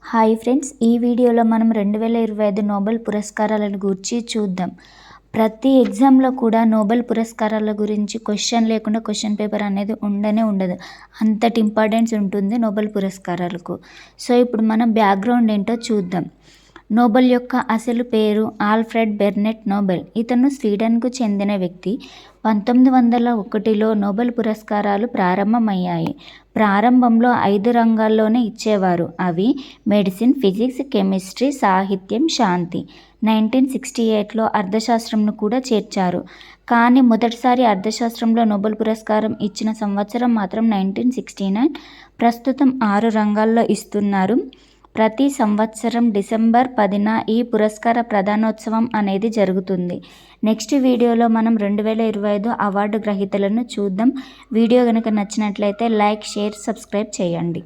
Hi friends, ఈ వీడియోలో మనం 2025 నోబెల్ పురస్కారాలను గురించి చూద్దాం. ప్రతి ఎగ్జామ్లో కూడా నోబెల్ పురస్కారాల గురించి క్వశ్చన్ లేకుండా క్వశ్చన్ పేపర్ అనేది ఉండదు. అంతటి ఇంపార్టెన్స్ ఉంటుంది నోబెల్ పురస్కారాలకు. సో ఇప్పుడు మనం బ్యాక్గ్రౌండ్ ఏంటో చూద్దాం. నోబెల్ యొక్క అసలు పేరు ఆల్ఫ్రెడ్ బెర్నెట్ నోబెల్. ఇతను స్వీడన్కు చెందిన వ్యక్తి. 1901లో నోబెల్ పురస్కారాలు ప్రారంభమయ్యాయి. ప్రారంభంలో 5 రంగాల్లోనే ఇచ్చేవారు. అవి మెడిసిన్, ఫిజిక్స్, కెమిస్ట్రీ, సాహిత్యం, శాంతి. 1968లో అర్థశాస్త్రంను కూడా చేర్చారు. కానీ మొదటిసారి అర్థశాస్త్రంలో నోబెల్ పురస్కారం ఇచ్చిన సంవత్సరం మాత్రం 1969. ప్రస్తుతం 6 రంగాల్లో ఇస్తున్నారు. ప్రతి సంవత్సరం డిసెంబర్ 10న ఈ పురస్కార ప్రదానోత్సవం అనేది జరుగుతుంది. నెక్స్ట్ వీడియోలో మనం 2025 అవార్డు గ్రహీతలను చూద్దాం. వీడియో కనుక నచ్చినట్లయితే లైక్, షేర్, సబ్స్క్రైబ్ చేయండి.